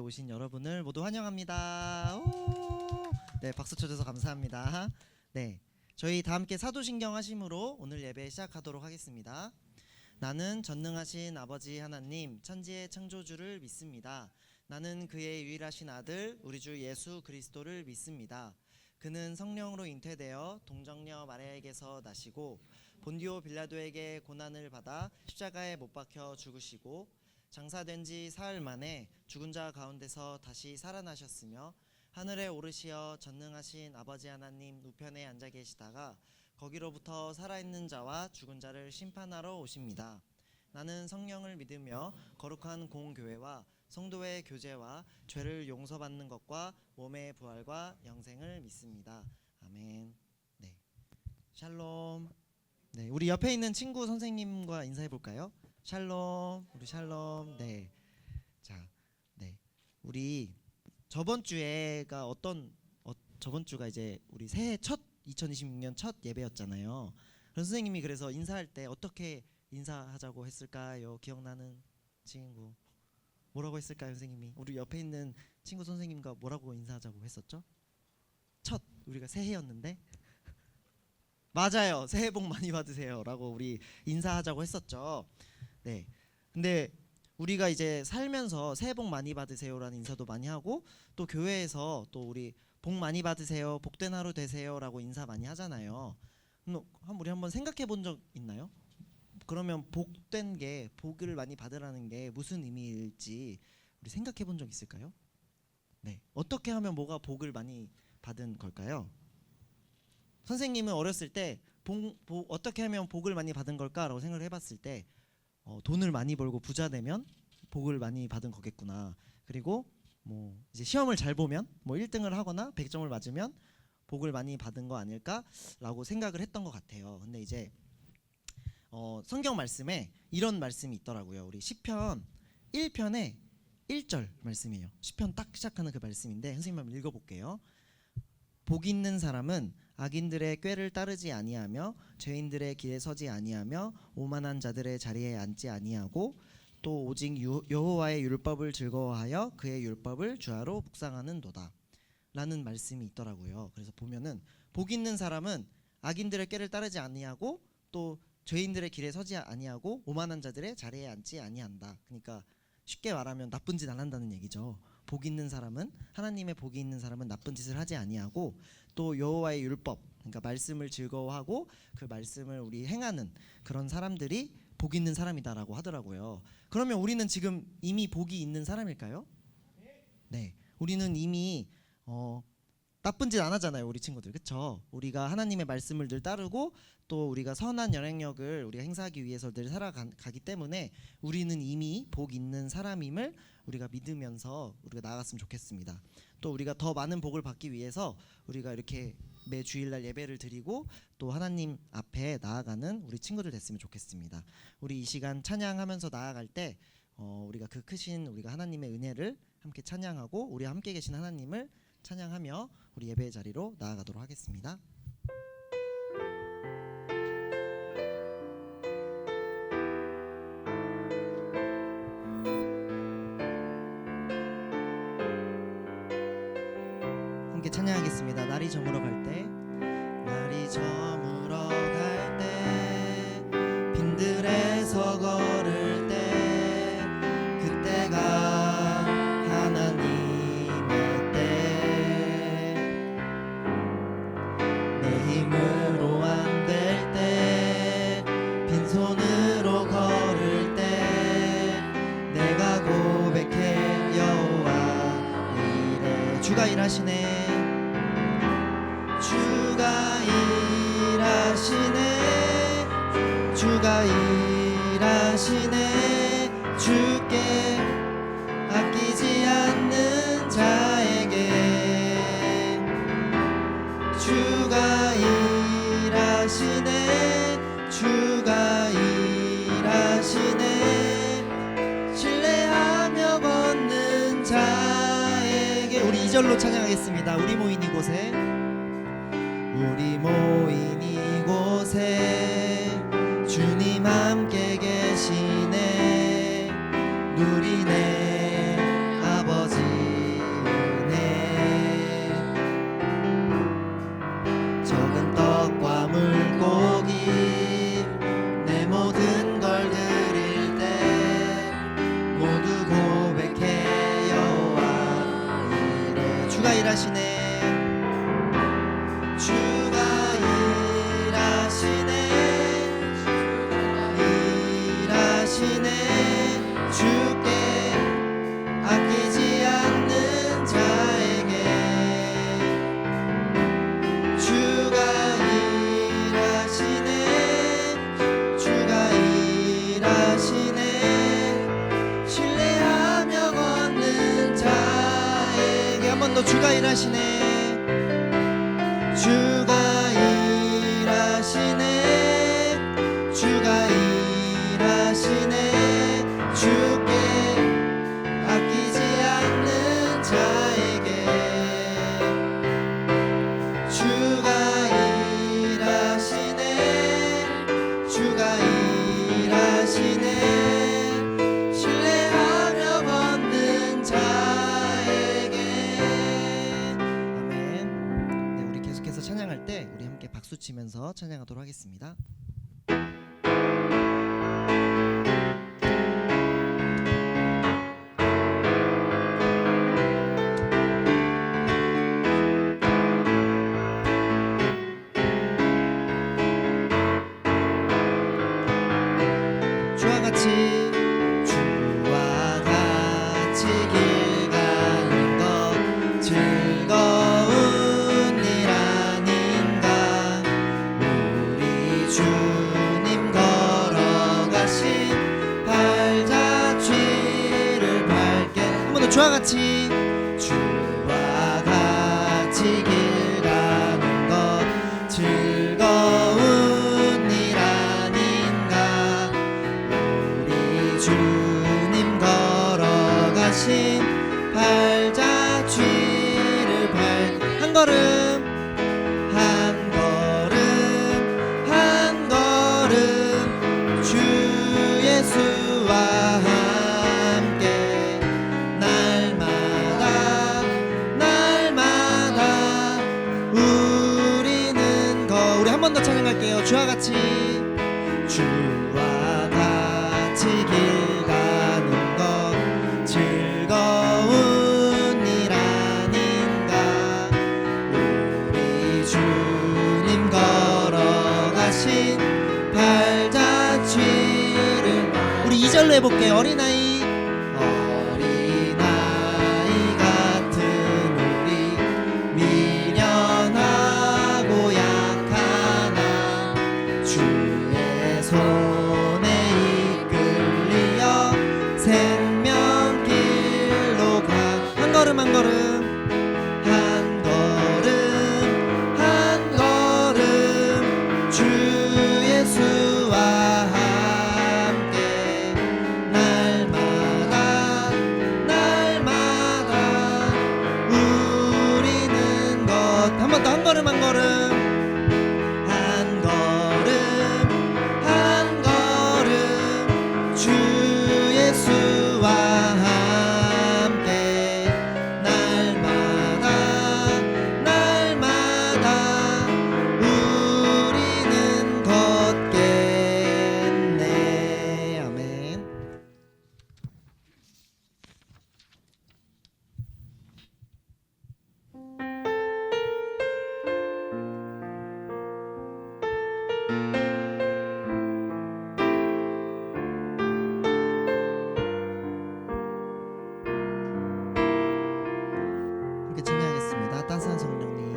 오신 여러분을 모두 환영합니다. 오! 네, 박수 쳐줘서 감사합니다. 네, 저희 다 함께 사도신경 하심으로 오늘 예배 시작하도록 하겠습니다. 나는 전능하신 아버지 하나님 천지의 창조주를 믿습니다. 나는 그의 유일하신 아들 우리 주 예수 그리스도를 믿습니다. 그는 성령으로 잉태되어 동정녀 마리아에게서 나시고 본디오 빌라도에게 고난을 받아 십자가에 못 박혀 죽으시고 장사된 지 사흘 만에 죽은 자 가운데서 다시 살아나셨으며 하늘에 오르시어 전능하신 아버지 하나님 우편에 앉아 계시다가 거기로부터 살아있는 자와 죽은 자를 심판하러 오십니다. 나는 성령을 믿으며 거룩한 공교회와 성도의 교제와 죄를 용서받는 것과 몸의 부활과 영생을 믿습니다. 아멘. 네, 샬롬. 네, 우리 옆에 있는 친구 선생님과 인사해 볼까요? 샬롬, 우리 샬롬. 네, 자, 네, 우리 저번 주에가 저번 주가 이제 우리 새해 첫 2026년 첫 예배였잖아요. 선생님이 그래서 인사할 때 어떻게 인사하자고 했을까요? 기억나는 친구 뭐라고 했을까요, 선생님이? 우리 옆에 있는 친구 선생님과 뭐라고 인사하자고 했었죠? 우리가 새해였는데 맞아요. 새해 복 많이 받으세요라고 우리 인사하자고 했었죠. 네. 근데 우리가 이제 살면서 새해 복 많이 받으세요라는 인사도 많이 하고 또 교회에서 또 우리 복 많이 받으세요, 복된 하루 되세요라고 인사 많이 하잖아요. 우리 한번 생각해 본 적 있나요? 그러면 복된 게 복을 많이 받으라는 게 무슨 의미일지 우리 생각해 본 적 있을까요? 네. 어떻게 하면 뭐가 복을 많이 받은 걸까요? 선생님은 어렸을 때 어떻게 하면 복을 많이 받은 걸까라고 생각을 해봤을 때 돈을 많이 벌고 부자 되면 복을 많이 받은 거겠구나. 그리고 뭐 이제 시험을 잘 보면 뭐 1등을 하거나 100점을 맞으면 복을 많이 받은 거 아닐까라고 생각을 했던 것 같아요. 근데 이제 성경 말씀에 이런 말씀이 있더라고요. 우리 시편 1편에 1절 말씀이에요. 시편 딱 시작하는 그 말씀인데 선생님 한번 읽어볼게요. 복 있는 사람은 악인들의 꾀를 따르지 아니하며 죄인들의 길에 서지 아니하며 오만한 자들의 자리에 앉지 아니하고 또 오직 여호와의 율법을 즐거워하여 그의 율법을 주야로 묵상하는도다 라는 말씀이 있더라고요. 그래서 보면은 복 있는 사람은 악인들의 꾀를 따르지 아니하고 또 죄인들의 길에 서지 아니하고 오만한 자들의 자리에 앉지 아니한다. 그러니까 쉽게 말하면 나쁜 짓 안 한다는 얘기죠. 복 있는 사람은, 하나님의 복이 있는 사람은 나쁜 짓을 하지 아니하고 또 여호와의 율법, 그러니까 말씀을 즐거워하고 그 말씀을 우리 행하는 그런 사람들이 복 있는 사람이다라고 하더라고요. 그러면 우리는 지금 이미 복이 있는 사람일까요? 네, 우리는 이미 나쁜 짓 안 하잖아요, 우리 친구들. 그렇죠? 우리가 하나님의 말씀을 늘 따르고 또 우리가 선한 영향력을 우리가 행사하기 위해서 늘 살아가기 때문에 우리는 이미 복 있는 사람임을 우리가 믿으면서 우리가 나아갔으면 좋겠습니다. 또 우리가 더 많은 복을 받기 위해서 우리가 이렇게 매 주일날 예배를 드리고 또 하나님 앞에 나아가는 우리 친구들 됐으면 좋겠습니다. 우리 이 시간 찬양하면서 나아갈 때 우리가 그 크신 우리가 하나님의 은혜를 함께 찬양하고 우리 함께 계신 하나님을 찬양하며 우리 예배의 자리로 나아가도록 하겠습니다. 함께 찬양하겠습니다. 날이 저물어 갈 때, 날이 저물어 갈 때, 빈들에서 걸을 때, 그때가 하나님의 때, 내 힘으로 안 될 때, 빈손으로 걸을 때, 내가 고백해 여호와 이래. 주가 일하시네. 주가 일하시네. 주가 일하시네. 주께 아끼지 않는 자에게 주가 일하시네. 주가 일하시네. 신뢰하며 걷는 자에게. 우리 2절로 찬양하겠습니다. 우리 모인 이곳에, 우리 모인 이곳에 주님 함께 계시네. 누리네 아버지 주가 일하시네 신뢰하며 걷는 자에게. 아멘. 네, 우리 계속해서 찬양할 때 우리 함께 박수 치면서 찬양하도록 하겠습니다. 주와 같이 길 가는 것 즐거운 일 아닌가. 우리 주님 걸어가신 발자취를 밟게. 한 번 더 주와 같이 길 가는 것 즐거운 일 아닌가. 우리 주님 걸어가신 발자취를 한 걸음 한 걸음 주 예수와 함께 날마다 우리는 우리 한 번 더 찬양할게요. 주와 같이 길 가는 것 즐거운 일 아닌가. 우리 주님 걸어가신 발자취를 우리 2절로 해볼게요. 어린아이 같은 우리 미련하고 약하나 주의 손에 이끌리어 생명길로 가. 한 걸음 주 예수와 함께 날마다 우리는 한 번 더 한 걸음 주 예수와 함께 날마다 우리는 걷겠네. 아멘. 함께 찬양하겠습니다. 따스한 성령님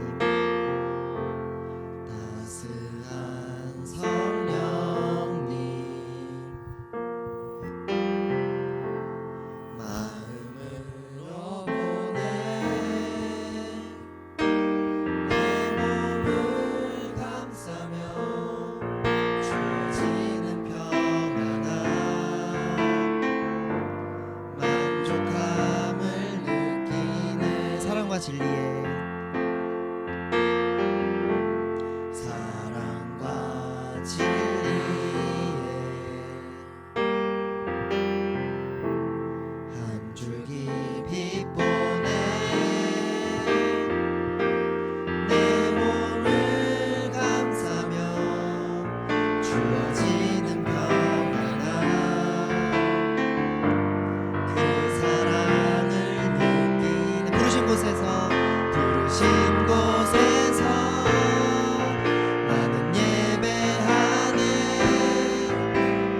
마음으로 보내 내 몸을 감싸며 주어지는 평안함 만족함을 느끼네. 사랑과 진리에 한 줄기 빛 보내 내 몸을 감싸며 주어지는 평안함 그 사랑을 느끼는 부르신 곳에서 나는 예배하네.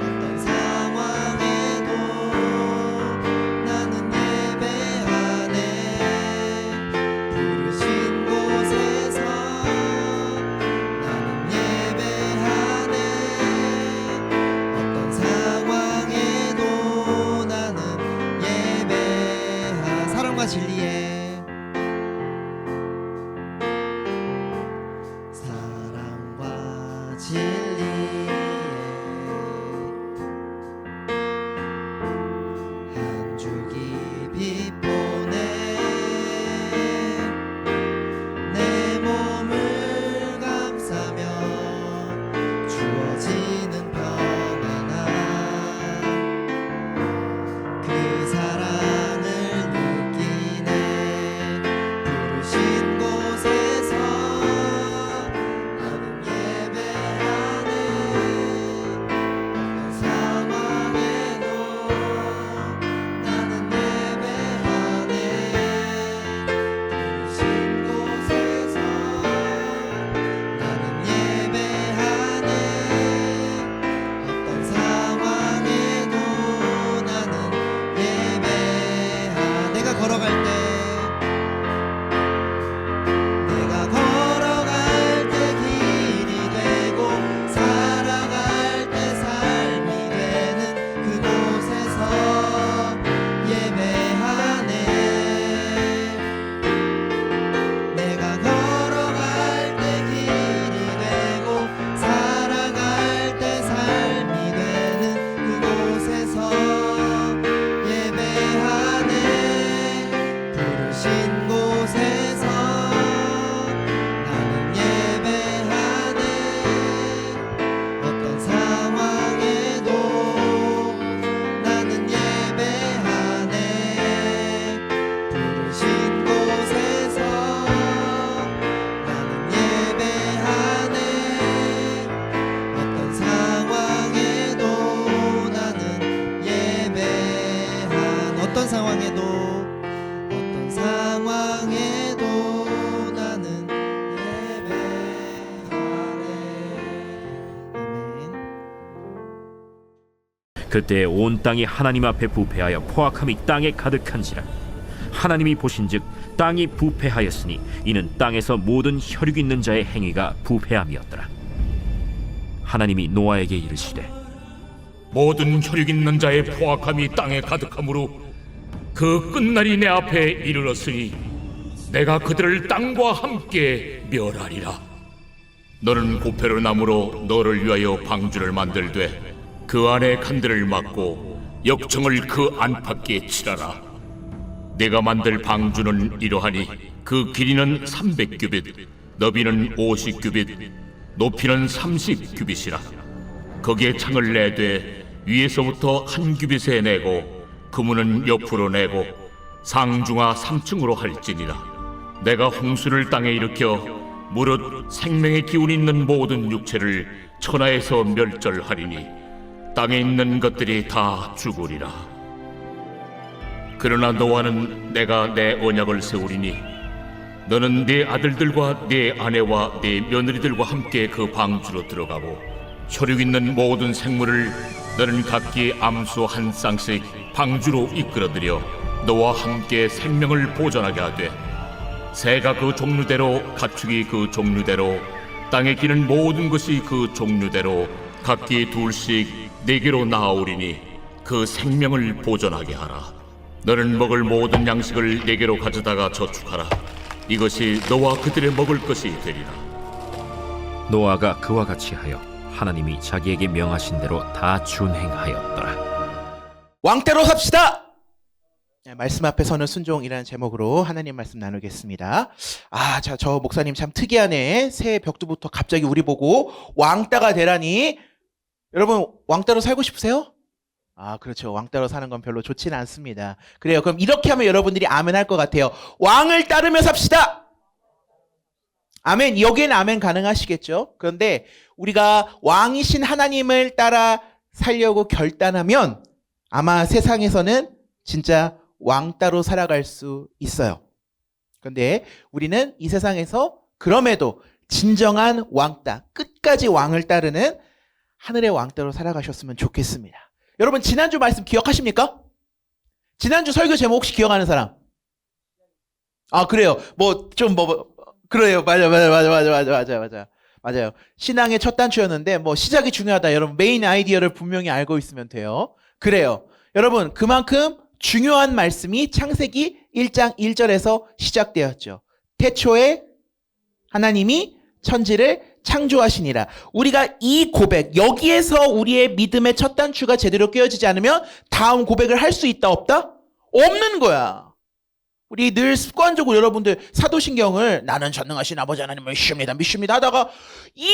어떤 상황에도 나는 예배하네. 부르신 곳에서 나는 예배하네. 어떤 상황에도 나는 사랑과 진리에 한 줄기 빛 보내 내 몸을 감싸며 주어지는 그때 온 땅이 하나님 앞에 부패하여 포악함이 땅에 가득한지라. 하나님이 보신즉 땅이 부패하였으니 이는 땅에서 모든 혈육 있는 자의 행위가 부패함이었더라. 하나님이 노아에게 이르시되 모든 혈육 있는 자의 포악함이 땅에 가득하므로 그 끝날이 내 앞에 이르렀으니 내가 그들을 땅과 함께 멸하리라. 너는 고페로 나무로 너를 위하여 방주를 만들되 그 안에 칸들을 막고 역청을 그 안팎에 칠하라. 내가 만들 방주는 이러하니 그 길이는 300규빗, 너비는 50규빗, 높이는 30규빗이라. 거기에 창을 내되 위에서부터 한 규빗에 내고 그문은 옆으로 내고 상중하 3층으로 할지니라. 내가 홍수를 땅에 일으켜 무릇 생명의 기운 있는 모든 육체를 천하에서 멸절하리니 땅에 있는 것들이 다 죽으리라. 그러나 노아는 내가 내 언약을 세우리니 너는 네 아들들과 네 아내와 네 며느리들과 함께 그 방주로 들어가고 혈육 있는 모든 생물을 너는 각기 암수 한 쌍씩 방주로 이끌어들여 너와 함께 생명을 보존하게 하되 새가 그 종류대로 가축이 그 종류대로 땅에 기는 모든 것이 그 종류대로 각기 둘씩 네개로 나아오리니 그 생명을 보존하게 하라. 너는 먹을 모든 양식을 네개로 가져다가 저축하라. 이것이 너와 그들의 먹을 것이 되리라. 노아가 그와 같이 하여 하나님이 자기에게 명하신 대로 다 준행하였더라. 왕따로 삽시다. 말씀 앞에서는 순종이라는 제목으로 하나님 말씀 나누겠습니다. 저 목사님 참 특이하네. 새해 벽두부터 갑자기 우리 보고 왕따가 되라니. 여러분 왕따로 살고 싶으세요? 그렇죠. 왕따로 사는 건 별로 좋지는 않습니다. 그래요. 그럼 이렇게 하면 여러분들이 아멘 할 것 같아요. 왕을 따르며 삽시다. 아멘. 여기에는 아멘 가능하시겠죠? 그런데 우리가 왕이신 하나님을 따라 살려고 결단하면 아마 세상에서는 진짜 왕따로 살아갈 수 있어요. 그런데 우리는 이 세상에서 그럼에도 진정한 왕따, 끝까지 왕을 따르는 하늘의 왕따로 살아가셨으면 좋겠습니다. 여러분 지난주 말씀 기억하십니까? 지난주 설교 제목 혹시 기억하는 사람? 그래요. 그래요. 맞아요. 신앙의 첫 단추였는데 시작이 중요하다. 여러분 메인 아이디어를 분명히 알고 있으면 돼요. 그래요. 여러분 그만큼 중요한 말씀이 창세기 1장 1절에서 시작되었죠. 태초에 하나님이 천지를 창조하시니라. 우리가 이 고백, 여기에서 우리의 믿음의 첫 단추가 제대로 끼워지지 않으면 다음 고백을 할 수 있다 없다? 없는 거야. 우리 늘 습관적으로 여러분들 사도신경을 나는 전능하신 아버지 하나님을 믿습니다 하다가 이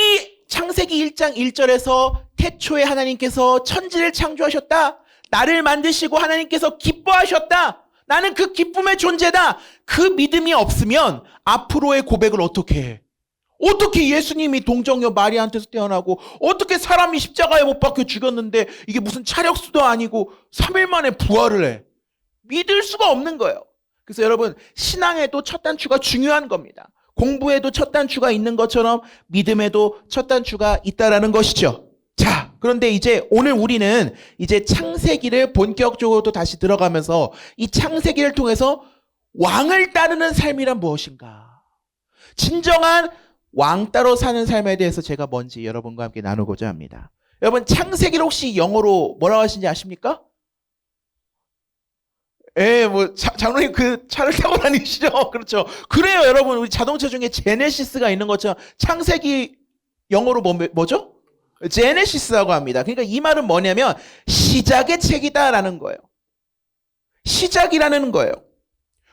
창세기 1장 1절에서 태초에 하나님께서 천지를 창조하셨다. 나를 만드시고 하나님께서 기뻐하셨다. 나는 그 기쁨의 존재다. 그 믿음이 없으면 앞으로의 고백을 어떻게 해? 어떻게 예수님이 동정녀 마리아한테서 태어나고 어떻게 사람이 십자가에 못 박혀 죽였는데 이게 무슨 차력수도 아니고 3일 만에 부활을 해? 믿을 수가 없는 거예요. 그래서 여러분 신앙에도 첫 단추가 중요한 겁니다. 공부에도 첫 단추가 있는 것처럼 믿음에도 첫 단추가 있다라는 것이죠. 자, 그런데 이제 오늘 우리는 이제 창세기를 본격적으로 또 다시 들어가면서 이 창세기를 통해서 왕을 따르는 삶이란 무엇인가? 진정한 왕따로 사는 삶에 대해서 제가 뭔지 여러분과 함께 나누고자 합니다. 여러분 창세기를 혹시 영어로 뭐라고 하시는지 아십니까? 장로님 그 차를 타고 다니시죠? 그렇죠. 그래요, 여러분. 우리 자동차 중에 제네시스가 있는 것처럼 창세기 영어로 뭐죠? 제네시스라고 합니다. 그러니까 이 말은 뭐냐면 시작의 책이다라는 거예요. 시작이라는 거예요.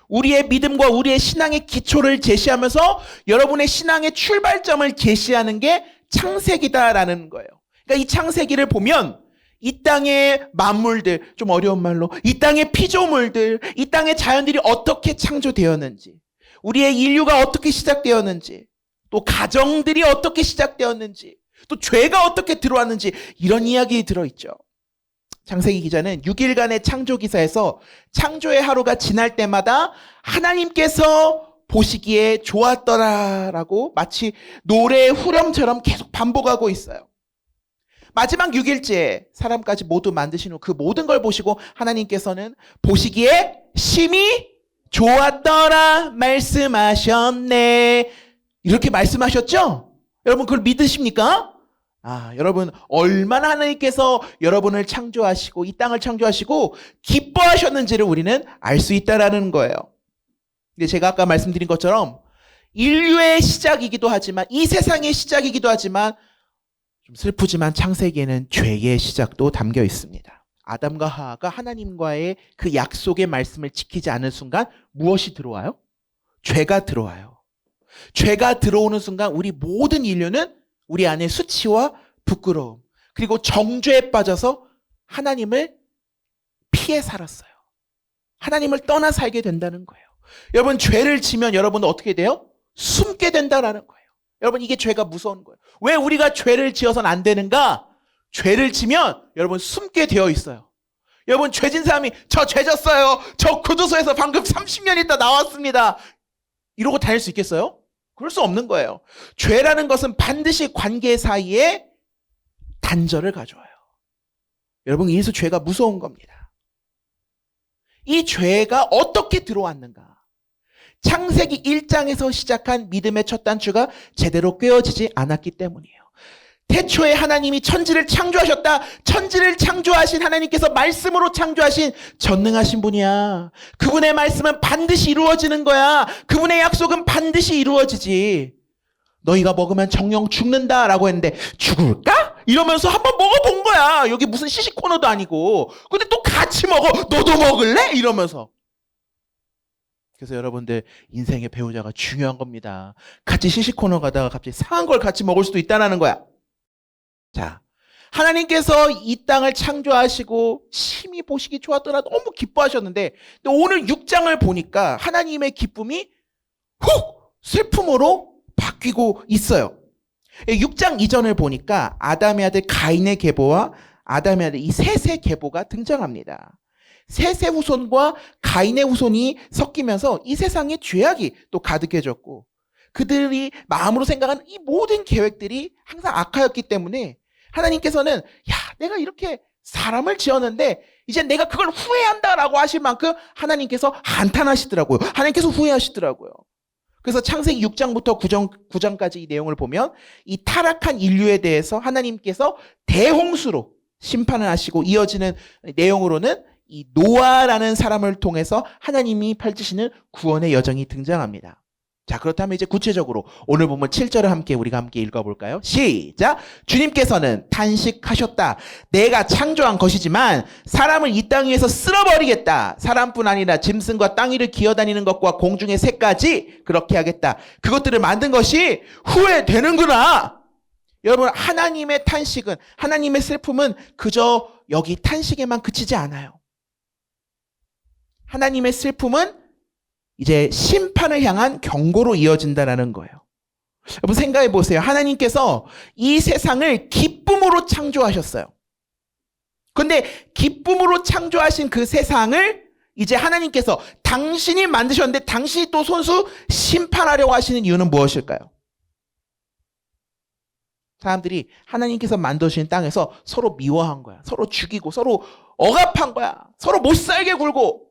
우리의 믿음과 우리의 신앙의 기초를 제시하면서 여러분의 신앙의 출발점을 제시하는 게 창세기다라는 거예요. 그러니까 이 창세기를 보면 이 땅의 만물들, 좀 어려운 말로 이 땅의 피조물들, 이 땅의 자연들이 어떻게 창조되었는지, 우리의 인류가 어떻게 시작되었는지, 또 가정들이 어떻게 시작되었는지, 또 죄가 어떻게 들어왔는지 이런 이야기 들어있죠. 창세기 기자는 6일간의 창조 기사에서 창조의 하루가 지날 때마다 하나님께서 보시기에 좋았더라라고 마치 노래의 후렴처럼 계속 반복하고 있어요. 마지막 6일째 사람까지 모두 만드신 후 그 모든 걸 보시고 하나님께서는 보시기에 심히 좋았더라 말씀하셨네. 이렇게 말씀하셨죠? 여러분 그걸 믿으십니까? 여러분 얼마나 하나님께서 여러분을 창조하시고 이 땅을 창조하시고 기뻐하셨는지를 우리는 알 수 있다라는 거예요. 근데 제가 아까 말씀드린 것처럼 인류의 시작이기도 하지만 이 세상의 시작이기도 하지만 좀 슬프지만 창세기에는 죄의 시작도 담겨 있습니다. 아담과 하와가 하나님과의 그 약속의 말씀을 지키지 않은 순간 무엇이 들어와요? 죄가 들어와요. 죄가 들어오는 순간 우리 모든 인류는 우리 안에 수치와 부끄러움 그리고 정죄에 빠져서 하나님을 피해 살았어요. 하나님을 떠나 살게 된다는 거예요. 여러분 죄를 지면 여러분은 어떻게 돼요? 숨게 된다는 거예요. 여러분 이게 죄가 무서운 거예요. 왜 우리가 죄를 지어서는 안 되는가? 죄를 지면 여러분 숨게 되어 있어요. 여러분 죄진 사람이 저 죄 졌어요. 저 구두소에서 방금 30년 있다 나왔습니다. 이러고 다닐 수 있겠어요? 그럴 수 없는 거예요. 죄라는 것은 반드시 관계 사이에 단절을 가져와요. 여러분 이래서 죄가 무서운 겁니다. 이 죄가 어떻게 들어왔는가? 창세기 1장에서 시작한 믿음의 첫 단추가 제대로 꿰어지지 않았기 때문이에요. 태초에 하나님이 천지를 창조하셨다. 천지를 창조하신 하나님께서 말씀으로 창조하신 전능하신 분이야. 그분의 말씀은 반드시 이루어지는 거야. 그분의 약속은 반드시 이루어지지. 너희가 먹으면 정령 죽는다라고 했는데 죽을까? 이러면서 한번 먹어본 거야. 여기 무슨 시식 코너도 아니고. 근데 또 같이 먹어. 너도 먹을래? 이러면서. 그래서 여러분들 인생의 배우자가 중요한 겁니다. 같이 시식 코너 가다가 갑자기 상한 걸 같이 먹을 수도 있다는 거야. 자, 하나님께서 이 땅을 창조하시고 심히 보시기 좋았더라 너무 기뻐하셨는데 오늘 6장을 보니까 하나님의 기쁨이 훅 슬픔으로 바뀌고 있어요. 6장 이전을 보니까 아담의 아들 가인의 계보와 아담의 아들 이 셋의 계보가 등장합니다. 셋의 후손과 가인의 후손이 섞이면서 이 세상에 죄악이 또 가득해졌고 그들이 마음으로 생각하는 이 모든 계획들이 항상 악하였기 때문에 하나님께서는 내가 이렇게 사람을 지었는데 이제 내가 그걸 후회한다라고 하실 만큼 하나님께서 한탄하시더라고요. 하나님께서 후회하시더라고요. 그래서 창세기 6장부터 9장까지 이 내용을 보면 이 타락한 인류에 대해서 하나님께서 대홍수로 심판을 하시고 이어지는 내용으로는 이 노아라는 사람을 통해서 하나님이 펼치시는 구원의 여정이 등장합니다. 자, 그렇다면 이제 구체적으로 오늘 보면 7절을 우리가 함께 읽어볼까요? 시작! 주님께서는 탄식하셨다. 내가 창조한 것이지만 사람을 이 땅 위에서 쓸어버리겠다. 사람뿐 아니라 짐승과 땅 위를 기어다니는 것과 공중의 새까지 그렇게 하겠다. 그것들을 만든 것이 후회되는구나. 여러분 하나님의 탄식은 하나님의 슬픔은 그저 여기 탄식에만 그치지 않아요. 하나님의 슬픔은 이제 심판을 향한 경고로 이어진다는 거예요. 여러분 생각해 보세요. 하나님께서 이 세상을 기쁨으로 창조하셨어요. 그런데 기쁨으로 창조하신 그 세상을 이제 하나님께서 당신이 만드셨는데 당신이 또 손수 심판하려고 하시는 이유는 무엇일까요? 사람들이 하나님께서 만드신 땅에서 서로 미워한 거야. 서로 죽이고 서로 억압한 거야. 서로 못 살게 굴고.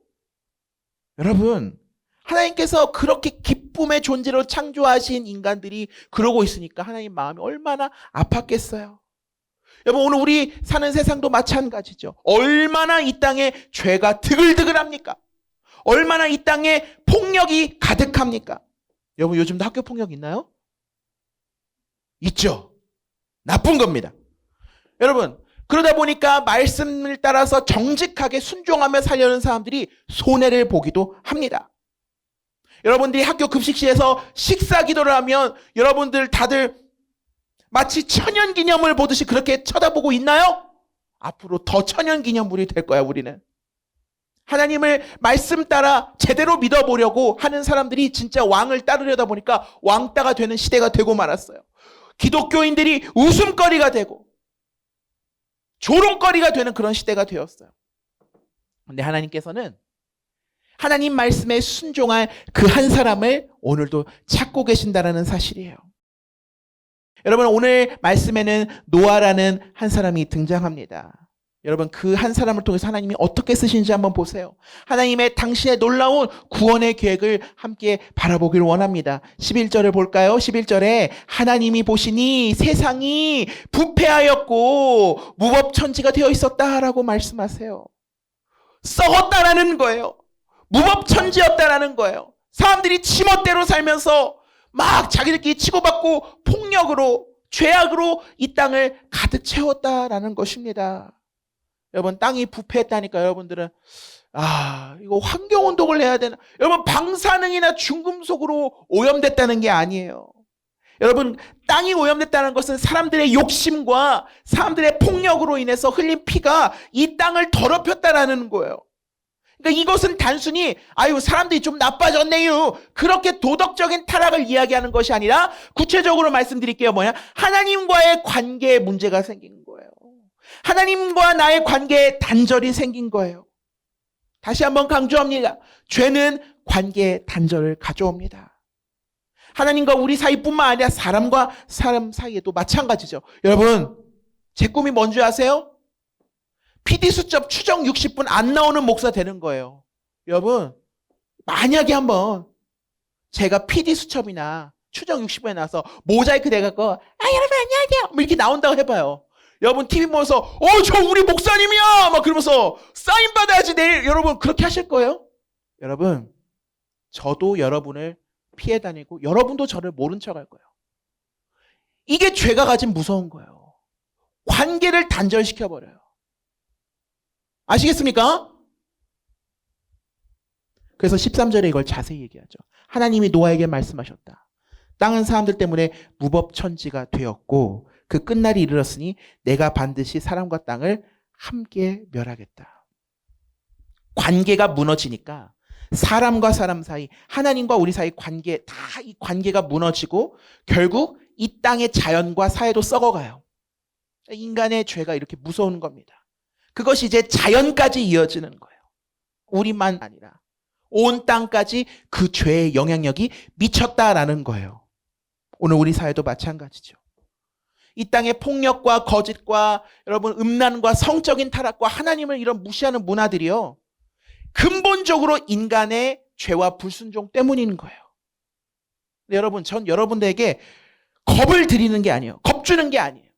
여러분 하나님께서 그렇게 기쁨의 존재로 창조하신 인간들이 그러고 있으니까 하나님 마음이 얼마나 아팠겠어요. 여러분 오늘 우리 사는 세상도 마찬가지죠. 얼마나 이 땅에 죄가 드글드글합니까? 얼마나 이 땅에 폭력이 가득합니까? 여러분 요즘도 학교 폭력 있나요? 있죠. 나쁜 겁니다. 여러분 그러다 보니까 말씀을 따라서 정직하게 순종하며 살려는 사람들이 손해를 보기도 합니다. 여러분들이 학교 급식실에서 식사 기도를 하면 여러분들 다들 마치 천연기념물 보듯이 그렇게 쳐다보고 있나요? 앞으로 더 천연기념물이 될 거야 우리는. 하나님을 말씀 따라 제대로 믿어보려고 하는 사람들이 진짜 왕을 따르려다 보니까 왕따가 되는 시대가 되고 말았어요. 기독교인들이 웃음거리가 되고 조롱거리가 되는 그런 시대가 되었어요. 그런데 하나님께서는 하나님 말씀에 순종할 그 한 사람을 오늘도 찾고 계신다는 사실이에요. 여러분 오늘 말씀에는 노아라는 한 사람이 등장합니다. 여러분 그 한 사람을 통해서 하나님이 어떻게 쓰시는지 한번 보세요. 하나님의 당신의 놀라운 구원의 계획을 함께 바라보길 원합니다. 11절을 볼까요? 11절에 하나님이 보시니 세상이 부패하였고 무법천지가 되어 있었다라고 말씀하세요. 썩었다라는 거예요. 무법천지였다라는 거예요. 사람들이 지멋대로 살면서 막 자기들끼리 치고받고 폭력으로 죄악으로 이 땅을 가득 채웠다라는 것입니다. 여러분 땅이 부패했다니까 여러분들은 이거 환경운동을 해야 되나? 여러분 방사능이나 중금속으로 오염됐다는 게 아니에요. 여러분 땅이 오염됐다는 것은 사람들의 욕심과 사람들의 폭력으로 인해서 흘린 피가 이 땅을 더럽혔다라는 거예요. 그러니까 이것은 단순히 사람들이 좀 나빠졌네요. 그렇게 도덕적인 타락을 이야기하는 것이 아니라 구체적으로 말씀드릴게요. 하나님과의 관계에 문제가 생긴 거예요. 하나님과 나의 관계에 단절이 생긴 거예요. 다시 한번 강조합니다. 죄는 관계에 단절을 가져옵니다. 하나님과 우리 사이뿐만 아니라 사람과 사람 사이에도 마찬가지죠. 여러분 제 꿈이 뭔지 아세요? PD수첩 추정 60분 안 나오는 목사 되는 거예요. 여러분 만약에 한번 제가 PD수첩이나 추정 60분에 나와서 모자이크 돼갖고 여러분 안녕하세요 이렇게 나온다고 해봐요. 여러분 TV 보면서 저 우리 목사님이야 막 그러면서 사인 받아야지 내일. 여러분 그렇게 하실 거예요? 여러분 저도 여러분을 피해 다니고 여러분도 저를 모른 척 할 거예요. 이게 죄가 가진 무서운 거예요. 관계를 단절시켜버려요. 아시겠습니까? 그래서 13절에 이걸 자세히 얘기하죠. 하나님이 노아에게 말씀하셨다. 땅은 사람들 때문에 무법천지가 되었고 그 끝날이 이르렀으니 내가 반드시 사람과 땅을 함께 멸하겠다. 관계가 무너지니까 사람과 사람 사이, 하나님과 우리 사이 관계, 다 이 관계가 무너지고 결국 이 땅의 자연과 사회도 썩어가요. 인간의 죄가 이렇게 무서운 겁니다. 그것이 이제 자연까지 이어지는 거예요. 우리만 아니라 온 땅까지 그 죄의 영향력이 미쳤다라는 거예요. 오늘 우리 사회도 마찬가지죠. 이 땅의 폭력과 거짓과 여러분 음란과 성적인 타락과 하나님을 이런 무시하는 문화들이요. 근본적으로 인간의 죄와 불순종 때문인 거예요. 근데 여러분 전 여러분들에게 겁을 드리는 게 아니에요. 겁주는 게 아니에요.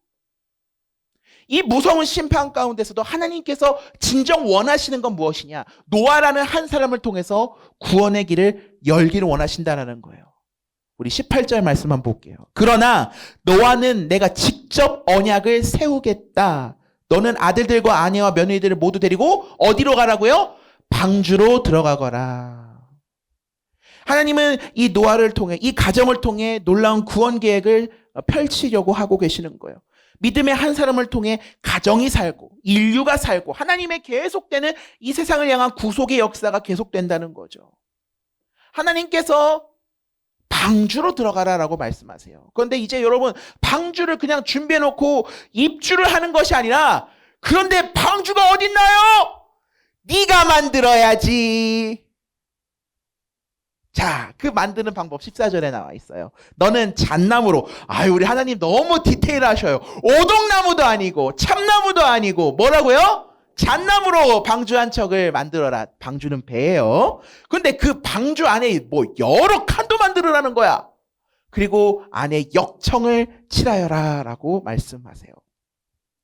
이 무서운 심판 가운데서도 하나님께서 진정 원하시는 건 무엇이냐? 노아라는 한 사람을 통해서 구원의 길을 열기를 원하신다는 거예요. 우리 18절 말씀 한번 볼게요. 그러나 노아는 내가 직접 언약을 세우겠다. 너는 아들들과 아내와 며느리들을 모두 데리고 어디로 가라고요? 방주로 들어가거라. 하나님은 이 노아를 통해 이 가정을 통해 놀라운 구원 계획을 펼치려고 하고 계시는 거예요. 믿음의 한 사람을 통해 가정이 살고 인류가 살고 하나님의 계속되는 이 세상을 향한 구속의 역사가 계속된다는 거죠. 하나님께서 방주로 들어가라라고 말씀하세요. 그런데 이제 여러분 방주를 그냥 준비해놓고 입주를 하는 것이 아니라 그런데 방주가 어딨나요? 네가 만들어야지. 자, 그 만드는 방법 14절에 나와 있어요. 너는 잣나무로, 우리 하나님 너무 디테일하셔요. 오동나무도 아니고 참나무도 아니고 뭐라고요? 잣나무로 방주 한 척을 만들어라. 방주는 배예요. 근데 그 방주 안에 뭐 여러 칸도 만들어라는 거야. 그리고 안에 역청을 칠하여라 라고 말씀하세요.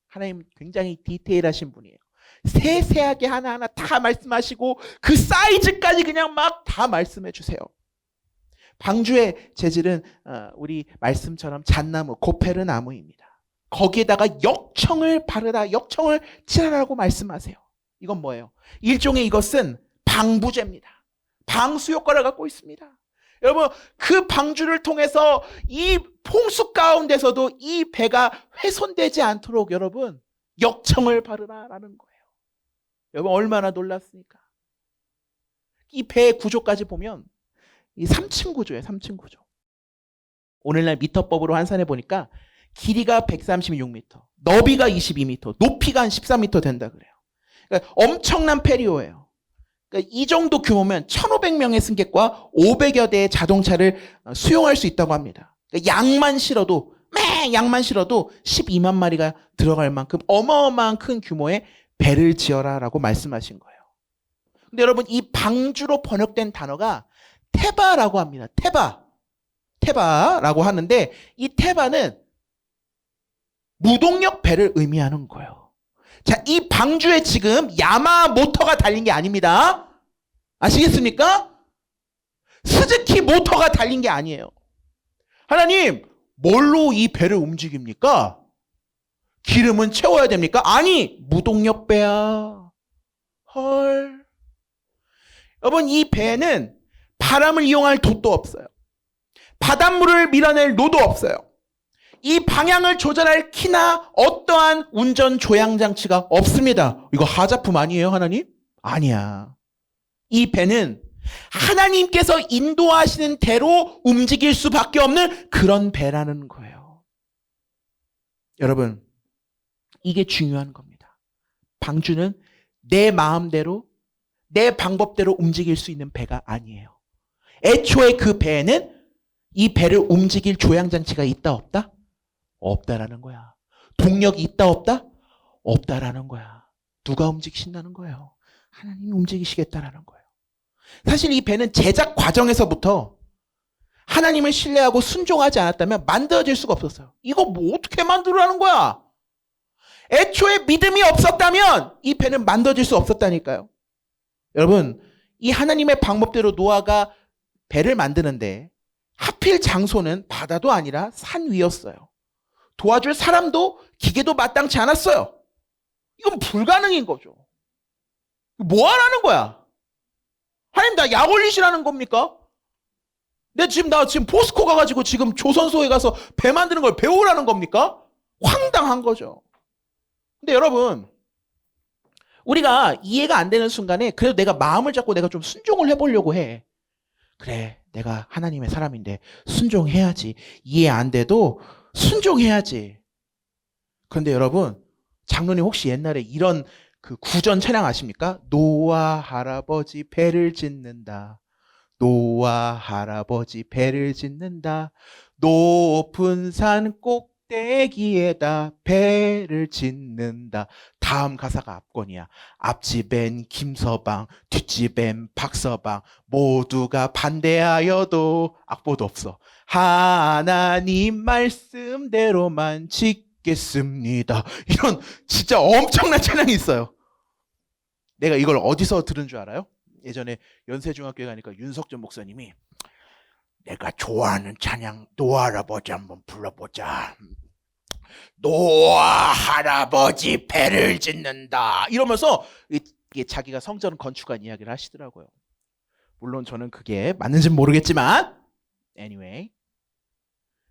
하나님 굉장히 디테일하신 분이에요. 세세하게 하나하나 다 말씀하시고 그 사이즈까지 그냥 막 다 말씀해 주세요. 방주의 재질은 우리 말씀처럼 잣나무, 고페르 나무입니다. 거기에다가 역청을 바르라, 역청을 칠하라고 말씀하세요. 이건 뭐예요? 일종의 이것은 방부제입니다. 방수 효과를 갖고 있습니다. 여러분 그 방주를 통해서 이 풍수 가운데서도 이 배가 훼손되지 않도록 여러분 역청을 바르라라는 거예요. 여러분 얼마나 놀랐습니까? 이 배의 구조까지 보면 이 3층 구조예요. 3층 구조. 오늘날 미터법으로 환산해 보니까 길이가 136m, 너비가 22m, 높이가 한 14m 된다 그래요. 그러니까 엄청난 페리오예요. 그러니까 이 정도 규모면 1,500명의 승객과 500여 대의 자동차를 수용할 수 있다고 합니다. 그러니까 양만 실어도 양만 실어도 12만 마리가 들어갈 만큼 어마어마한 큰 규모의 배를 지어라라고 말씀하신 거예요. 근데 여러분 이 방주로 번역된 단어가 테바라고 합니다. 테바라고 하는데 이 테바는 무동력 배를 의미하는 거예요. 자, 이 방주에 지금 야마 모터가 달린 게 아닙니다. 아시겠습니까? 스즈키 모터가 달린 게 아니에요. 하나님, 뭘로 이 배를 움직입니까? 기름은 채워야 됩니까? 아니, 무동력 배야. 헐. 여러분, 이 배는 바람을 이용할 돛도 없어요. 바닷물을 밀어낼 노도 없어요. 이 방향을 조절할 키나 어떠한 운전 조향 장치가 없습니다. 이거 하자품 아니에요, 하나님? 아니야. 이 배는 하나님께서 인도하시는 대로 움직일 수밖에 없는 그런 배라는 거예요. 여러분, 이게 중요한 겁니다. 방주는 내 마음대로, 내 방법대로 움직일 수 있는 배가 아니에요. 애초에 그 배에는 이 배를 움직일 조향장치가 있다 없다? 없다라는 거야. 동력이 있다 없다? 없다라는 거야. 누가 움직이신다는 거예요? 하나님이 움직이시겠다라는 거예요. 사실 이 배는 제작 과정에서부터 하나님을 신뢰하고 순종하지 않았다면 만들어질 수가 없었어요. 이거 뭐 어떻게 만들으라는 거야? 애초에 믿음이 없었다면 이 배는 만들어질 수 없었다니까요. 여러분, 이 하나님의 방법대로 노아가 배를 만드는데 하필 장소는 바다도 아니라 산 위였어요. 도와줄 사람도 기계도 마땅치 않았어요. 이건 불가능인 거죠. 뭐 하라는 거야? 하나님, 나 약 올리시라는 겁니까? 나 지금 포스코 가가지고 지금 조선소에 가서 배 만드는 걸 배우라는 겁니까? 황당한 거죠. 근데 여러분, 우리가 이해가 안 되는 순간에 그래도 내가 마음을 잡고 내가 좀 순종을 해보려고 해. 그래, 내가 하나님의 사람인데 순종해야지. 이해 안 돼도 순종해야지. 그런데 여러분, 장로님 혹시 옛날에 이런 그 구전 찬양 아십니까? 노아 할아버지 배를 짓는다. 노아 할아버지 배를 짓는다. 높은 산 꼭대기에다 배를 짓는다. 다음 가사가 앞권이야. 앞집엔 김서방, 뒷집엔 박서방, 모두가 반대하여도 악보도 없어. 하나님 말씀대로만 짓겠습니다. 이런 진짜 엄청난 찬양이 있어요. 내가 이걸 어디서 들은 줄 알아요? 예전에 연세중학교에 가니까 윤석전 목사님이 내가 좋아하는 찬양 노아 할아버지 한번 불러보자. 노아 할아버지 배를 짓는다 이러면서 이게 자기가 성전 건축한 이야기를 하시더라고요. 물론 저는 그게 맞는지는 모르겠지만 anyway,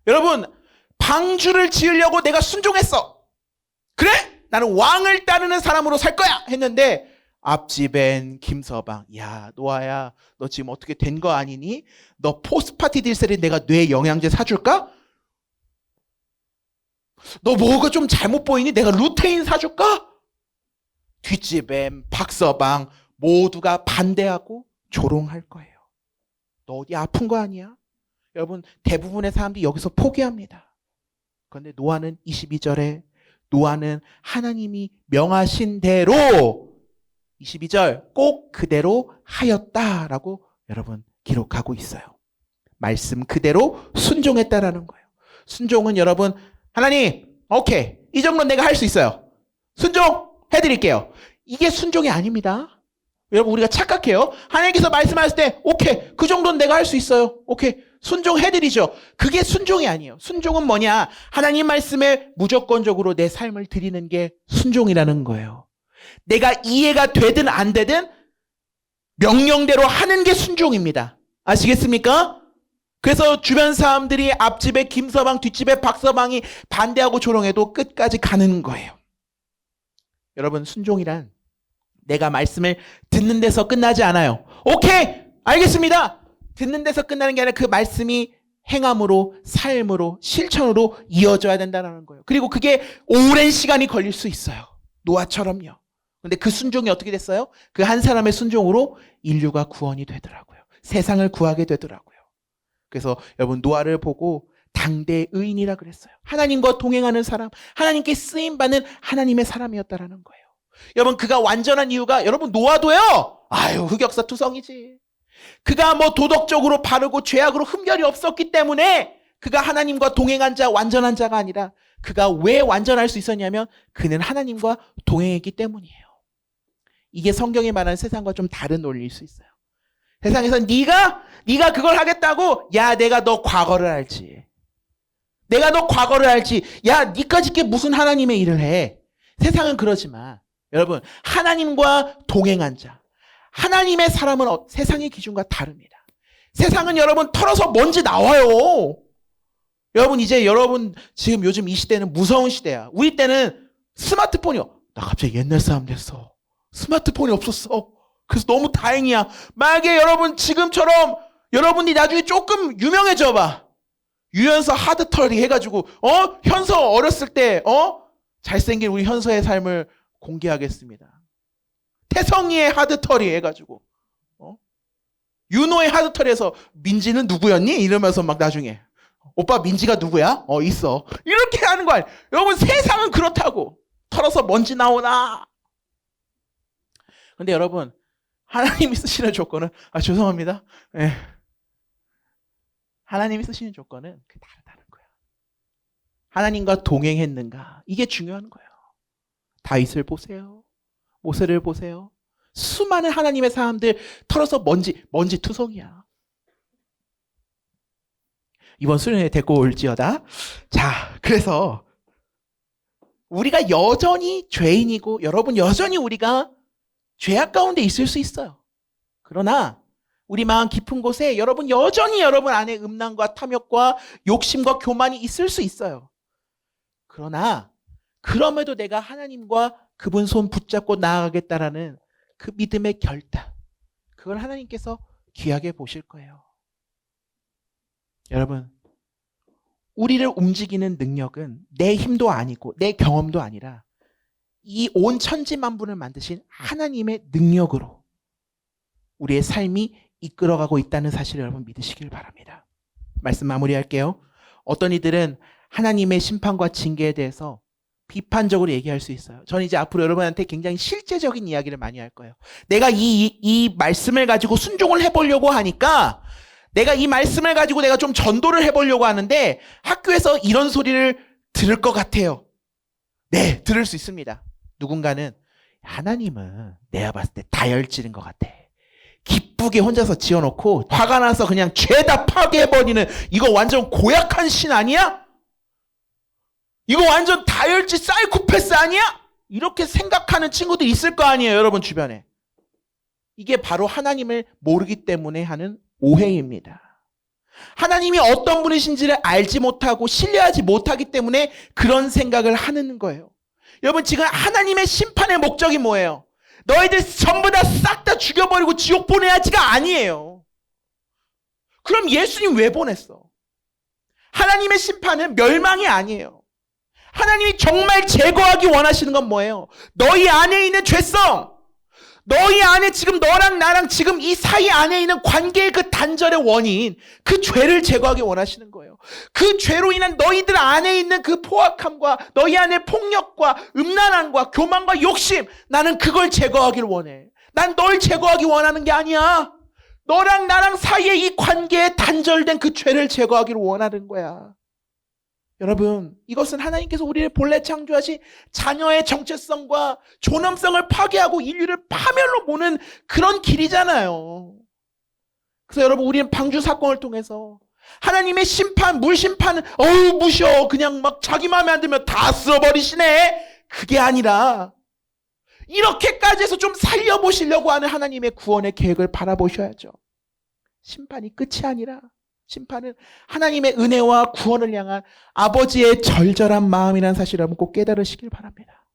여러분, 방주를 지으려고 내가 순종했어. 그래? 나는 왕을 따르는 사람으로 살 거야 했는데 앞집엔 김서방, 야 노아야, 너 지금 어떻게 된 거 아니니? 너 포스파티딜셀에 내가 뇌 영양제 사줄까? 너 뭐가 좀 잘못 보이니? 내가 루테인 사줄까? 뒷집엔 박서방, 모두가 반대하고 조롱할 거예요. 너 어디 아픈 거 아니야? 여러분, 대부분의 사람들이 여기서 포기합니다. 그런데 노아는 22절에 노아는 하나님이 명하신 대로 22절 꼭 그대로 하였다라고 여러분 기록하고 있어요. 말씀 그대로 순종했다라는 거예요. 순종은 여러분, 하나님 오케이, 이 정도는 내가 할 수 있어요. 순종해드릴게요. 이게 순종이 아닙니다. 여러분, 우리가 착각해요. 하나님께서 말씀하실 때 오케이, 그 정도는 내가 할 수 있어요. 오케이, 순종해드리죠. 그게 순종이 아니에요. 순종은 뭐냐? 하나님 말씀에 무조건적으로 내 삶을 드리는 게 순종이라는 거예요. 내가 이해가 되든 안 되든 명령대로 하는 게 순종입니다. 아시겠습니까? 그래서 주변 사람들이 앞집에 김서방, 뒷집에 박서방이 반대하고 조롱해도 끝까지 가는 거예요. 여러분, 순종이란 내가 말씀을 듣는 데서 끝나지 않아요. 오케이, 알겠습니다. 듣는 데서 끝나는 게 아니라 그 말씀이 행함으로, 삶으로, 실천으로 이어져야 된다는 거예요. 그리고 그게 오랜 시간이 걸릴 수 있어요. 노아처럼요. 근데 그 순종이 어떻게 됐어요? 그 한 사람의 순종으로 인류가 구원이 되더라고요. 세상을 구하게 되더라고요. 그래서 여러분, 노아를 보고 당대 의인이라 그랬어요. 하나님과 동행하는 사람, 하나님께 쓰임받는 하나님의 사람이었다라는 거예요. 여러분, 그가 완전한 이유가, 여러분, 노아도요, 아유, 흑역사투성이지. 그가 뭐 도덕적으로 바르고 죄악으로 흠결이 없었기 때문에 그가 하나님과 동행한 자, 완전한 자가 아니라, 그가 왜 완전할 수 있었냐면 그는 하나님과 동행했기 때문이에요. 이게 성경에 말하는 세상과 좀 다른 논리일 수 있어요. 세상에서 네가 그걸 하겠다고, 야, 내가 너 과거를 알지. 내가 너 과거를 알지. 야, 니까짓 게 무슨 하나님의 일을 해. 세상은 그러지만 여러분, 하나님과 동행한 자, 하나님의 사람은 세상의 기준과 다릅니다. 세상은 여러분 털어서 먼지 나와요. 여러분, 이제 여러분 지금 요즘 이 시대는 무서운 시대야. 우리 때는 스마트폰이요. 나 갑자기 옛날 사람 됐어. 스마트폰이 없었어. 그래서 너무 다행이야. 만약에 여러분 지금처럼 여러분이 나중에 조금 유명해져 봐. 유현서 하드털이 해가지고 현서 어렸을 때 잘생긴 우리 현서의 삶을 공개하겠습니다. 태성이의 하드털이 해가지고 윤호의 하드털에서 민지는 누구였니? 이러면서 막 나중에 오빠 민지가 누구야? 있어. 이렇게 하는 거 아니에요. 여러분, 세상은 그렇다고. 털어서 먼지 나오나. 근데 여러분, 하나님이 쓰시는 조건은, 죄송합니다. 네. 하나님이 쓰시는 조건은 다르다는 거예요. 하나님과 동행했는가? 이게 중요한 거예요. 다윗을 보세요. 모세를 보세요. 수많은 하나님의 사람들 털어서 먼지 투성이야. 이번 수련회 데리고 올지어다. 자, 그래서 우리가 여전히 죄인이고 여러분 여전히 우리가 죄악 가운데 있을 수 있어요. 그러나 우리 마음 깊은 곳에 여러분 여전히 여러분 안에 음란과 탐욕과 욕심과 교만이 있을 수 있어요. 그러나 그럼에도 내가 하나님과 그분 손 붙잡고 나아가겠다라는 그 믿음의 결단, 그걸 하나님께서 귀하게 보실 거예요. 여러분, 우리를 움직이는 능력은 내 힘도 아니고 내 경험도 아니라 이 온 천지 만물을 만드신 하나님의 능력으로 우리의 삶이 이끌어가고 있다는 사실을 여러분 믿으시길 바랍니다. 말씀 마무리할게요. 어떤 이들은 하나님의 심판과 징계에 대해서 비판적으로 얘기할 수 있어요. 저는 이제 앞으로 여러분한테 굉장히 실제적인 이야기를 많이 할 거예요. 내가 이 말씀을 가지고 순종을 해보려고 하니까 내가 이 말씀을 가지고 내가 좀 전도를 해보려고 하는데 학교에서 이런 소리를 들을 것 같아요. 네, 들을 수 있습니다. 누군가는 하나님은 내가 봤을 때 다혈질인 것 같아. 기쁘게 혼자서 지어놓고 화가 나서 그냥 죄다 파괴해버리는 이거 완전 고약한 신 아니야? 이거 완전 다혈질 사이코패스 아니야? 이렇게 생각하는 친구들 있을 거 아니에요, 여러분 주변에. 이게 바로 하나님을 모르기 때문에 하는 오해입니다. 하나님이 어떤 분이신지를 알지 못하고 신뢰하지 못하기 때문에 그런 생각을 하는 거예요. 여러분, 지금 하나님의 심판의 목적이 뭐예요? 너희들 전부 다 싹 다 죽여버리고 지옥 보내야지가 아니에요. 그럼 예수님 왜 보냈어? 하나님의 심판은 멸망이 아니에요. 하나님이 정말 제거하기 원하시는 건 뭐예요? 너희 안에 있는 죄성, 너희 안에 지금 너랑 나랑 지금 이 사이 안에 있는 관계의 그 단절의 원인, 그 죄를 제거하기 원하시는 거예요. 그 죄로 인한 너희들 안에 있는 그 포악함과 너희 안에 폭력과 음란함과 교만과 욕심, 나는 그걸 제거하기를 원해. 난 널 제거하기 원하는 게 아니야. 너랑 나랑 사이에 이 관계에 단절된 그 죄를 제거하기를 원하는 거야. 여러분, 이것은 하나님께서 우리를 본래 창조하신 자녀의 정체성과 존엄성을 파괴하고 인류를 파멸로 모는 그런 길이잖아요. 그래서 여러분, 우리는 방주 사건을 통해서 하나님의 심판, 물심판은 무셔, 그냥 막 자기 마음에 안 들면 다 쓸어버리시네, 그게 아니라 이렇게까지 해서 좀 살려보시려고 하는 하나님의 구원의 계획을 바라보셔야죠. 심판이 끝이 아니라 심판은 하나님의 은혜와 구원을 향한 아버지의 절절한 마음이라는 사실을 꼭 깨달으시길 바랍니다.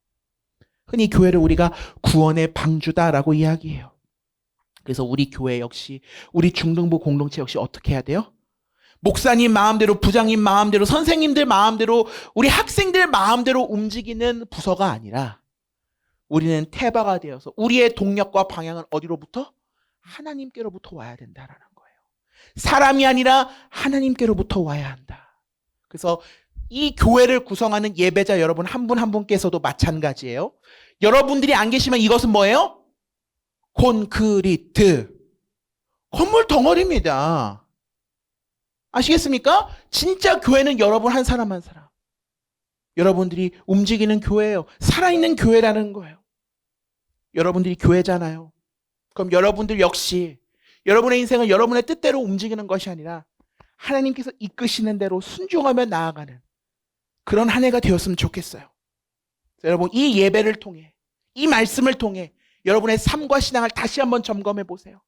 흔히 교회를 우리가 구원의 방주다라고 이야기해요. 그래서 우리 교회 역시, 우리 중등부 공동체 역시 어떻게 해야 돼요? 목사님 마음대로, 부장님 마음대로, 선생님들 마음대로, 우리 학생들 마음대로 움직이는 부서가 아니라 우리는 태바가 되어서 우리의 동력과 방향은 어디로부터? 하나님께로부터 와야 된다라는 거예요. 사람이 아니라 하나님께로부터 와야 한다. 그래서 이 교회를 구성하는 예배자 여러분 한 분 한 분께서도 마찬가지예요. 여러분들이 안 계시면 이것은 뭐예요? 콘크리트. 건물 덩어리입니다. 아시겠습니까? 진짜 교회는 여러분 한 사람 한 사람. 여러분들이 움직이는 교회예요. 살아있는 교회라는 거예요. 여러분들이 교회잖아요. 그럼 여러분들 역시 여러분의 인생을 여러분의 뜻대로 움직이는 것이 아니라 하나님께서 이끄시는 대로 순종하며 나아가는 그런 한 해가 되었으면 좋겠어요. 여러분 이 예배를 통해 이 말씀을 통해 여러분의 삶과 신앙을 다시 한번 점검해 보세요.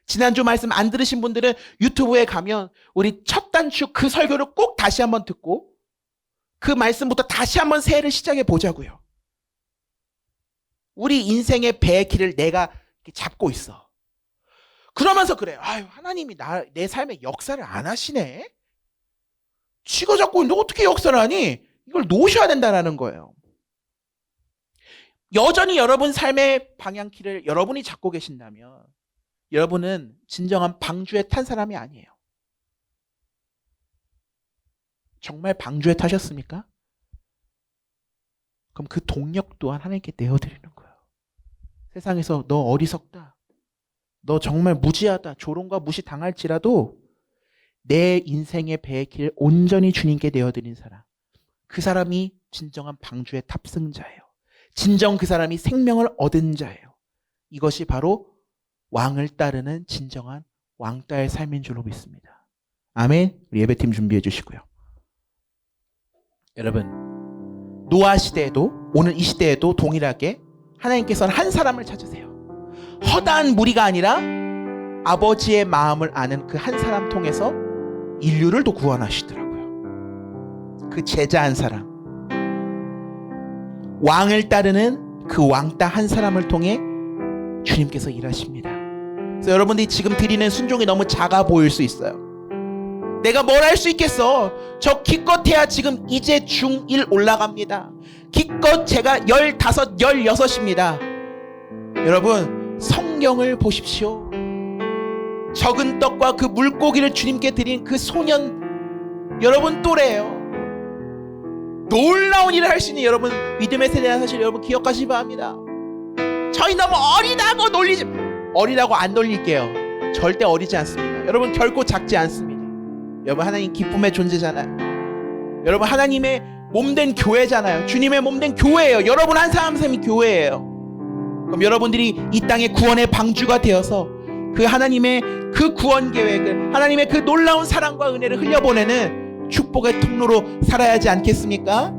지난주 말씀 안 들으신 분들은 유튜브에 가면 우리 첫 단추 그 설교를 꼭 다시 한번 듣고 그 말씀부터 다시 한번 새해를 시작해 보자고요. 우리 인생의 배의 길을 내가 잡고 있어. 그러면서 그래요. 아유, 하나님이 내 삶의 역사를 안 하시네. 쥐가 잡고 있는데 어떻게 역사를 하니? 이걸 놓으셔야 된다는 거예요. 여전히 여러분 삶의 방향키를 여러분이 잡고 계신다면 여러분은 진정한 방주에 탄 사람이 아니에요. 정말 방주에 타셨습니까? 그럼 그 동력 또한 하나님께 내어드리는 거예요. 세상에서 너 어리석다, 너 정말 무지하다, 조롱과 무시 당할지라도 내 인생의 배의 길을 온전히 주님께 내어드린 사람, 그 사람이 진정한 방주의 탑승자예요. 진정 그 사람이 생명을 얻은 자예요. 이것이 바로 왕을 따르는 진정한 왕따의 삶인 줄로 믿습니다. 아멘. 우리 예배팀 준비해 주시고요. 여러분, 노아 시대에도 오늘 이 시대에도 동일하게 하나님께서는 한 사람을 찾으세요. 허다한 무리가 아니라 아버지의 마음을 아는 그 한 사람 통해서 인류를 또 구원하시더라고요. 그 제자 한 사람, 왕을 따르는 그 왕따 한 사람을 통해 주님께서 일하십니다. 그래서 여러분들이 지금 드리는 순종이 너무 작아 보일 수 있어요. 내가 뭘 할 수 있겠어? 저 기껏해야 지금 이제 중1 올라갑니다. 기껏 제가 15, 16입니다. 여러분, 성경을 보십시오. 적은 떡과 그 물고기를 주님께 드린 그 소년, 여러분 또래예요. 놀라운 일을 할 수 있는 여러분, 믿음의 세대라는 사실 여러분 기억하시기 바랍니다. 저희 너무 어리다고 놀리지, 어리다고 안 놀릴게요. 절대 어리지 않습니다. 여러분 결코 작지 않습니다. 여러분 하나님 기쁨의 존재잖아요. 여러분 하나님의 몸된 교회잖아요. 주님의 몸된 교회예요. 여러분 한 사람 한 사람이 교회예요. 그럼 여러분들이 이 땅의 구원의 방주가 되어서 그 하나님의 그 구원 계획을, 하나님의 그 놀라운 사랑과 은혜를 흘려보내는 축복의 통로로 살아야 하지 않겠습니까?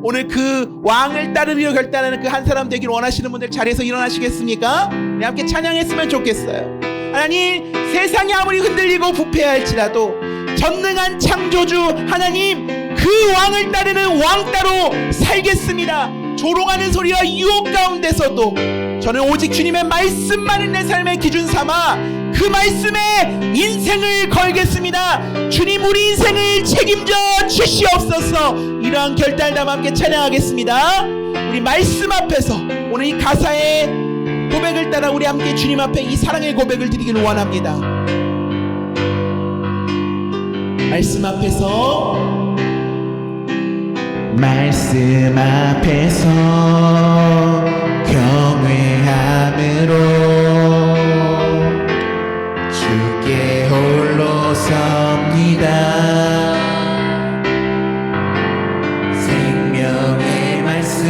오늘 그 왕을 따르려 결단하는 그 한 사람 되길 원하시는 분들 자리에서 일어나시겠습니까? 네, 함께 찬양했으면 좋겠어요. 하나님, 세상이 아무리 흔들리고 부패할지라도 전능한 창조주 하나님, 그 왕을 따르는 왕따로 살겠습니다. 조롱하는 소리와 유혹 가운데서도 저는 오직 주님의 말씀만을 내 삶의 기준 삼아 그 말씀에 인생을 걸겠습니다. 주님, 우리 인생을 책임져 주시옵소서. 이러한 결단을 담아 함께 찬양하겠습니다. 우리 말씀 앞에서 오늘 이 가사의 고백을 따라 우리 함께 주님 앞에 이 사랑의 고백을 드리기를 원합니다. 말씀 앞에서, 말씀 앞에서 경외함으로 주께 홀로 섭니다. 생명의 말씀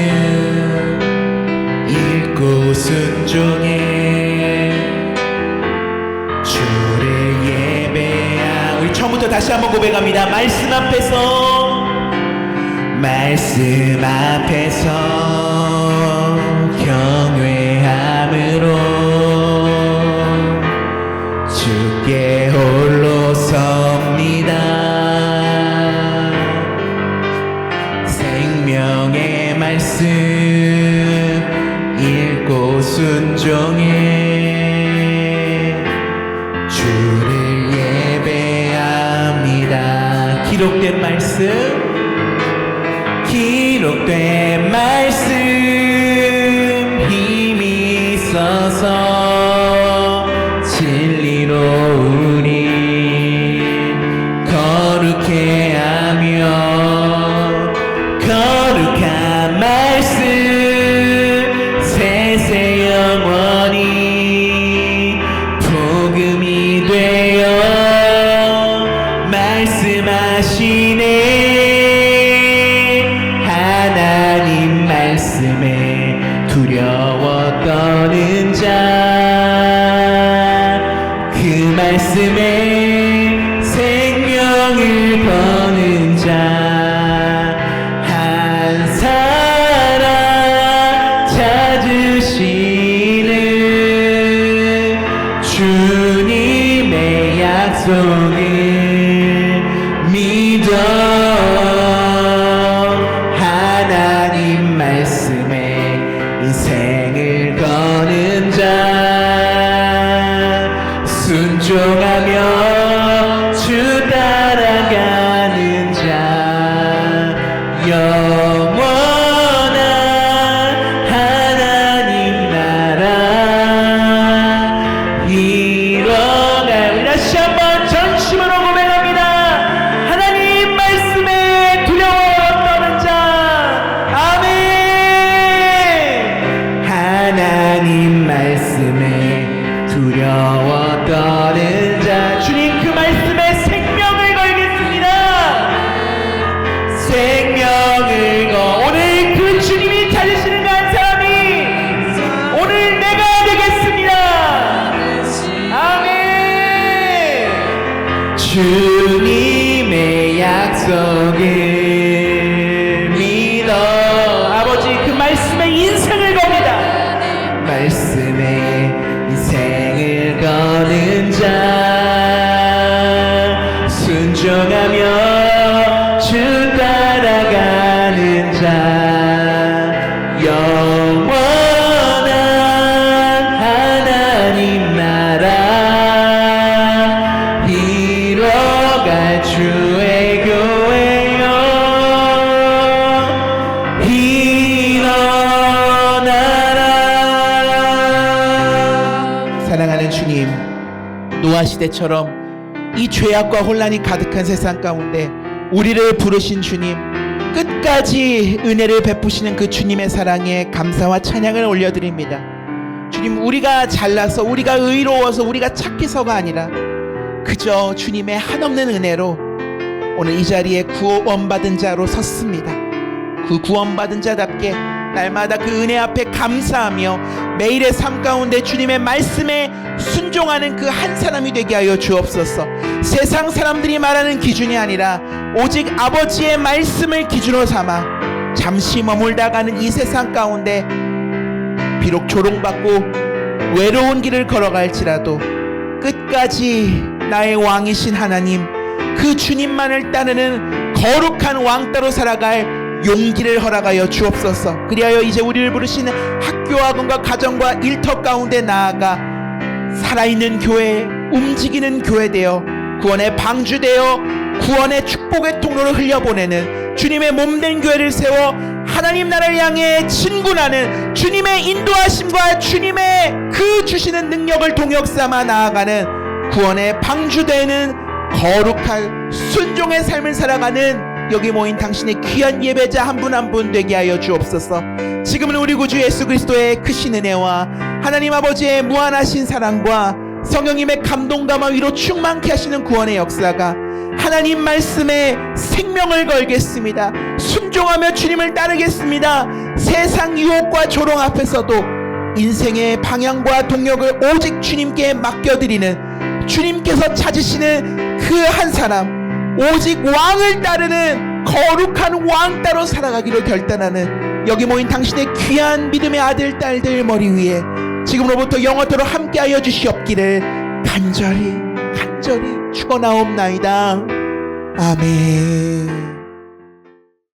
읽고 순종해 주를 예배하. 우리 처음부터 다시 한번 고백합니다. 말씀 앞에서, 말씀 앞에서 경외함으로 주께 홀로 섭니다. 생명의 말씀 읽고 순종해 주를 예배합니다. 기록된 말씀, 기록된 말씀 힘이 있어서 진리로 우리 거룩해 하며 거는 자, 그 말씀에 생명을 거는 자, 한 사람 찾으시는 주님의 약속을 믿어 하나님 말씀에 인생을 거는 자, 순종하며 주 따라가는 자, 영원한 하나님 나라 이뤄갈. 우리 다시 한번 전심으로 고백합니다. 하나님 말씀에 두려워 떠는 자, 아멘. 하나님 말씀에 두려워 떠는 자, 주님 그 말씀에 생명을 걸겠습니다. 생명을 오늘 그 주님이 찾으시는 그 한 사람이 오늘 내가 되겠습니다. 아멘. 주님의 약속을 믿어 아버지 그 말씀에 인생을 겁니다. 말씀에 인생을 거는 자, 순종하며 주 따라가는 자, 영원한 하나님 나라 이뤄갈 주의 교회여 일어나라. 사랑하는 주님, 노아 시대처럼 이 죄악과 혼란이 가득한 세상 가운데 우리를 부르신 주님, 끝까지 은혜를 베푸시는 그 주님의 사랑에 감사와 찬양을 올려드립니다. 주님, 우리가 잘나서 우리가 의로워서 우리가 착해서가 아니라 그저 주님의 한없는 은혜로 오늘 이 자리에 구원받은 자로 섰습니다. 그 구원받은 자답게 날마다 그 은혜 앞에 감사하며 매일의 삶 가운데 주님의 말씀에 순종하는 그 한 사람이 되게 하여 주옵소서. 세상 사람들이 말하는 기준이 아니라 오직 아버지의 말씀을 기준으로 삼아 잠시 머물다가는 이 세상 가운데 비록 조롱받고 외로운 길을 걸어갈지라도 끝까지 나의 왕이신 하나님, 그 주님만을 따르는 거룩한 왕따로 살아갈 용기를 허락하여 주옵소서. 그리하여 이제 우리를 부르신 학교, 학원과 가정과 일터 가운데 나아가 살아있는 교회, 움직이는 교회 되어 구원의 방주 되어 구원의 축복의 통로를 흘려보내는 주님의 몸된 교회를 세워 하나님 나라를 향해 진군하는 주님의 인도하심과 주님의 그 주시는 능력을 동역 삼아 나아가는 구원의 방주 되는 거룩한 순종의 삶을 살아가는 여기 모인 당신의 귀한 예배자 한 분 한 분 되게 하여 주옵소서. 지금은 우리 구주 예수 그리스도의 크신 은혜와 하나님 아버지의 무한하신 사랑과 성령님의 감동감화 위로 충만케 하시는 구원의 역사가 하나님 말씀에 생명을 걸겠습니다. 순종하며 주님을 따르겠습니다. 세상 유혹과 조롱 앞에서도 인생의 방향과 동력을 오직 주님께 맡겨드리는, 주님께서 찾으시는 그 한 사람, 오직 왕을 따르는 거룩한 왕 따로 살아가기로 결단하는 여기 모인 당신의 귀한 믿음의 아들 딸들 머리 위에 지금으로부터 영원토록 함께하여 주시옵기를 간절히 축원하옵나이다. 아멘.